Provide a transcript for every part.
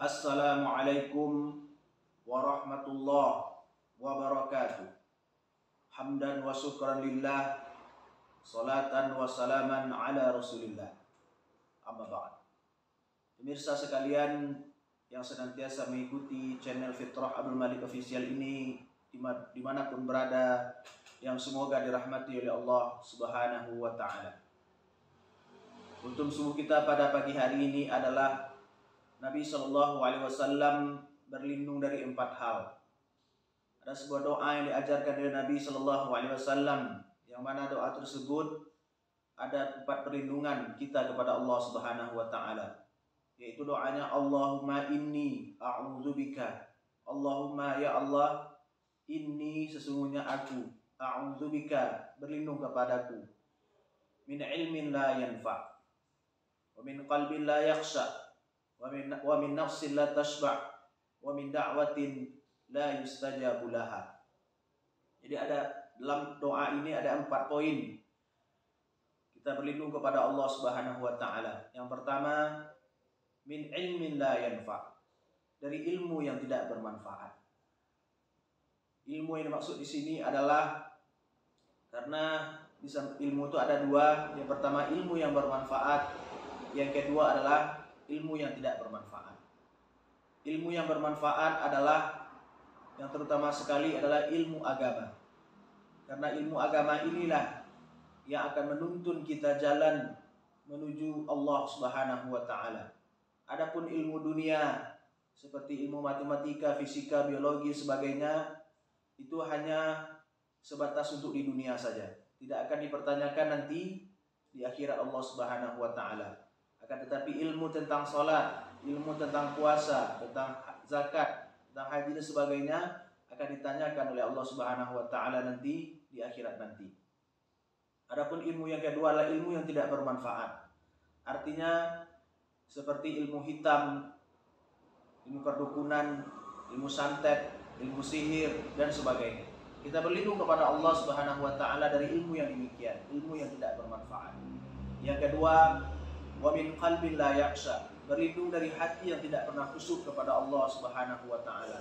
Assalamualaikum warahmatullahi wabarakatuh. Hamdan wa syukran lillah, salatan wa salaman ala rasulillah. Amma ba'd. Pemirsa sekalian yang senantiasa mengikuti channel Fitrah Abdul Malik Official ini dimanapun berada, yang semoga dirahmati oleh Allah Subhanahu wa ta'ala. Untung subuh kita pada pagi hari ini adalah Nabi SAW berlindung dari 4 hal. Ada sebuah doa yang diajarkan dari Nabi SAW, yang mana doa tersebut ada 4 perlindungan kita kepada Allah Subhanahu wa ta'ala. Yaitu doanya Allahumma inni a'udzubika. Allahumma ya Allah, inni sesungguhnya aku, a'udzubika berlindung kepadaku, min ilmin la yanfa', wa min qalbin la yakhsha, wa min nafsin la tashba', wa min da'watin la yustajabu laha. Jadi dalam doa ini ada 4 poin. Kita berlindung kepada Allah Subhanahu wa ta'ala. Yang pertama, min ilmin la yanfa', dari ilmu yang tidak bermanfaat. Ilmu yang dimaksud di sini adalah karena ilmu itu ada 2. Yang pertama ilmu yang bermanfaat, yang kedua adalah ilmu yang tidak bermanfaat. Ilmu yang bermanfaat adalah yang terutama sekali adalah ilmu agama. Karena ilmu agama inilah yang akan menuntun kita jalan menuju Allah Subhanahu wa ta'ala. Adapun ilmu dunia seperti ilmu matematika, fisika, biologi, sebagainya, itu hanya sebatas untuk di dunia saja. Tidak akan dipertanyakan nanti di akhirat Allah Subhanahu wa ta'ala. Akan tetapi ilmu tentang sholat, ilmu tentang puasa, tentang zakat, tentang haji dan sebagainya akan ditanyakan oleh Allah Subhanahu wa ta'ala nanti di akhirat nanti. Adapun ilmu yang kedua adalah ilmu yang tidak bermanfaat. Artinya seperti ilmu hitam, ilmu perdukunan, ilmu santet, ilmu sihir dan sebagainya. Kita berlindung kepada Allah Subhanahu wa ta'ala dari ilmu yang demikian, ilmu yang tidak bermanfaat. Yang kedua, wa min qalbin la yakhsha, berlindung dari hati yang tidak pernah khusyuk kepada Allah Subhanahu wa ta'ala.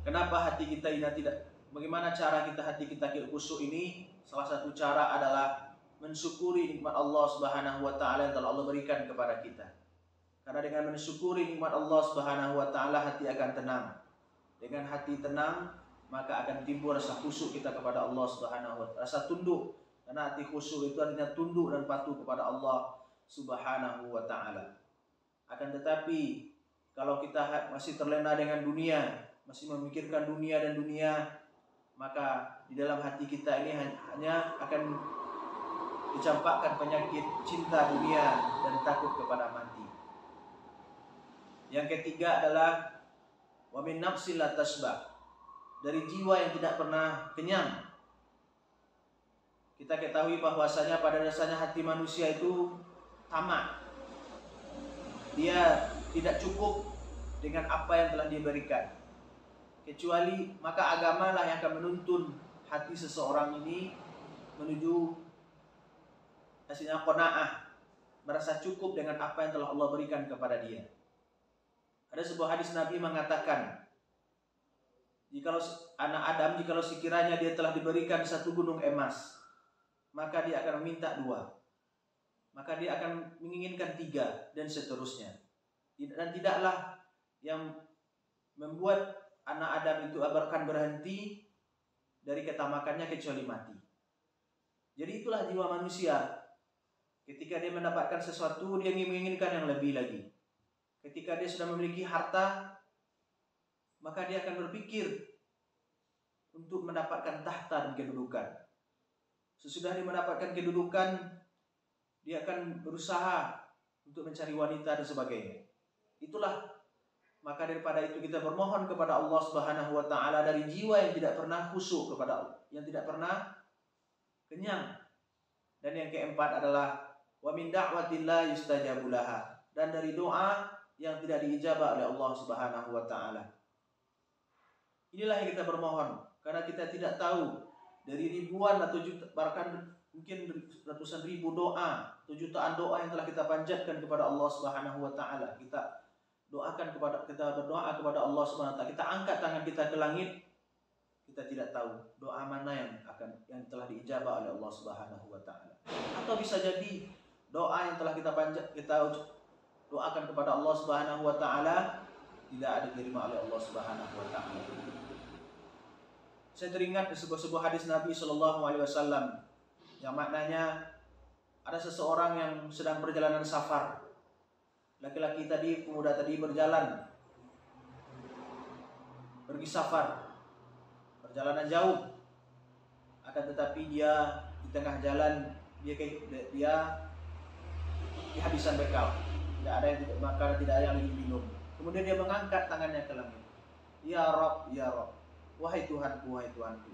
Kenapa hati kita ini tidak? Bagaimana cara hati kita khusyuk ini? Salah satu cara adalah mensyukuri nikmat Allah Subhanahu wa ta'ala yang telah Allah berikan kepada kita. Karena dengan mensyukuri nikmat Allah Subhanahu wa ta'ala, hati akan tenang. Dengan hati tenang, maka akan timbul rasa khusyuk kita kepada Allah Subhanahu wa ta'ala, rasa tunduk. Karena hati khusyuk itu artinya tunduk dan patuh kepada Allah Subhanahu wa ta'ala. Akan tetapi kalau kita masih terlena dengan dunia, masih memikirkan dunia dan dunia, maka di dalam hati kita ini hanya akan dicampakkan penyakit cinta dunia dan takut kepada mati. Yang ketiga adalah wa min nafsin la tashba', dari jiwa yang tidak pernah kenyang. Kita ketahui bahwasanya pada dasarnya hati manusia itu tamak. Dia tidak cukup dengan apa yang telah diberikan. Kecuali maka agamalah yang akan menuntun hati seseorang ini menuju hasilnya qanaah, merasa cukup dengan apa yang telah Allah berikan kepada dia. Ada sebuah hadis Nabi mengatakan, jikalau anak Adam, jikalau sekiranya dia telah diberikan 1 gunung emas, maka dia akan meminta 2, maka dia akan menginginkan 3 dan seterusnya. Dan tidaklah yang membuat anak Adam itu akan berhenti dari ketamakannya kecuali mati. Jadi itulah jiwa manusia. Ketika dia mendapatkan sesuatu, dia menginginkan yang lebih lagi. Ketika dia sudah memiliki harta, maka dia akan berpikir untuk mendapatkan tahta dan kedudukan. Sesudah dia mendapatkan kedudukan, dia akan berusaha untuk mencari wanita dan sebagainya. Itulah, maka daripada itu kita bermohon kepada Allah Subhanahu wa ta'ala dari jiwa yang tidak pernah khusyuk kepada Allah, yang tidak pernah kenyang. Dan yang keempat adalah wa min da'watin la yustajabu laha, dan dari doa yang tidak diijabah oleh Allah Subhanahu wa ta'ala. Inilah yang kita bermohon, karena kita tidak tahu dari ribuan atau bahkan mungkin ratusan ribu doa atau jutaan doa yang telah kita panjatkan kepada Allah Subhanahu wa taala. Kita kita berdoa kepada Allah Subhanahu wa taala, kita angkat tangan kita ke langit, kita tidak tahu doa mana yang telah diijabah oleh Allah Subhanahu wa taala. Atau bisa jadi doa yang telah kita doakan kepada Allah Subhanahu wa taala tidak diterima oleh Allah Subhanahu wa taala. Saya teringat sebuah hadis Nabi Shallallahu alaihi wasallam yang maknanya ada seseorang yang sedang perjalanan safar. Pemuda tadi berjalan, pergi safar, perjalanan jauh. Akan tetapi dia di tengah jalan dia kehabisan bekal, tidak ada yang tidak makan, tidak ada yang minum. Kemudian dia mengangkat tangannya ke langit. Ya Rabb, ya Rabb, wahai Tuhanku, wahai Tuhanku.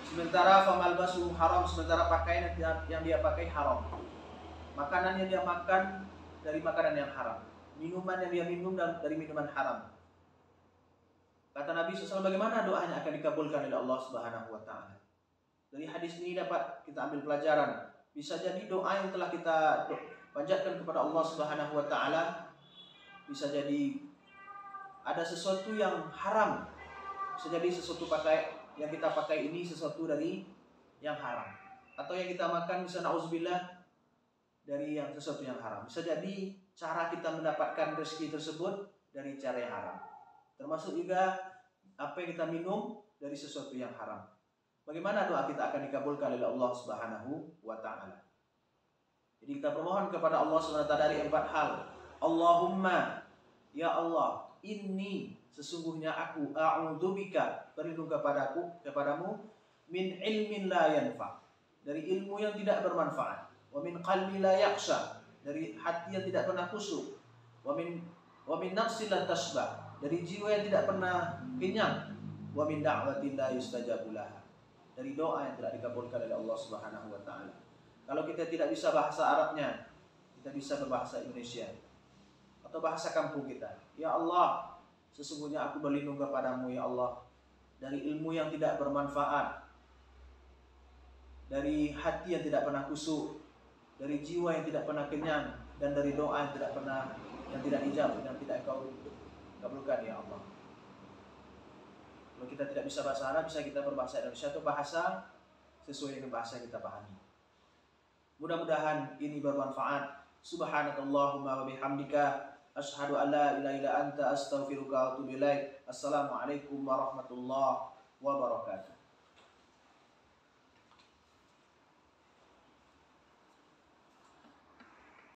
Sementara famalbasu haram, sementara pakaian yang dia pakai haram. Makanan yang dia makan dari makanan yang haram. Minuman yang dia minum dari minuman haram. Kata Nabi SAW, bagaimana doanya akan dikabulkan oleh Allah Subhanahu wa taala? Dari hadis ini dapat kita ambil pelajaran. Bisa jadi doa yang telah kita panjatkan kepada Allah Subhanahu wa taala bisa jadi ada sesuatu yang haram. Bisa jadi sesuatu yang kita pakai ini sesuatu dari yang haram. Atau yang kita makan bisa na'udzubillah dari yang sesuatu yang haram. Bisa jadi cara kita mendapatkan rezeki tersebut dari cara yang haram. Termasuk juga apa yang kita minum dari sesuatu yang haram. Bagaimana doa kita akan dikabulkan oleh Allah Subhanahu wa taala? Jadi kita bermohon kepada Allah Subhanahu wa taala dari 4 hal. Allahumma, ya Allah, inni, sesungguhnya aku, a'udzubika, berlindung kepadamu min ilmin la yanfa, dari ilmu yang tidak bermanfaat. Wa min qalbi la yakhsha, dari hati yang tidak pernah khusyuk. Wa min nafsin la tashba, dari jiwa yang tidak pernah kenyang. Wa min da'watin la yustajabu laha, dari doa yang tidak dikabulkan oleh Allah Subhanahu wa taala. Kalau kita tidak bisa bahasa Arabnya, kita bisa berbahasa Indonesia atau bahasa kampung kita. Ya Allah, sesungguhnya aku berlindung kepadamu ya Allah dari ilmu yang tidak bermanfaat, dari hati yang tidak pernah khusyuk, dari jiwa yang tidak pernah kenyang, dan dari doa yang tidak dijawab, yang tidak Engkau kabulkan ya Allah. Kalau kita tidak bisa bahasa Arab, bisa kita berbahasa Indonesia atau bahasa sesuai dengan bahasa yang kita pahami. Mudah-mudahan ini bermanfaat. Subhanakallahumma wa bihamdika asyhadu an la ilaha illa anta astaghfiruka wa atubu ilaik. Assalamualaikum warahmatullahi wabarakatuh.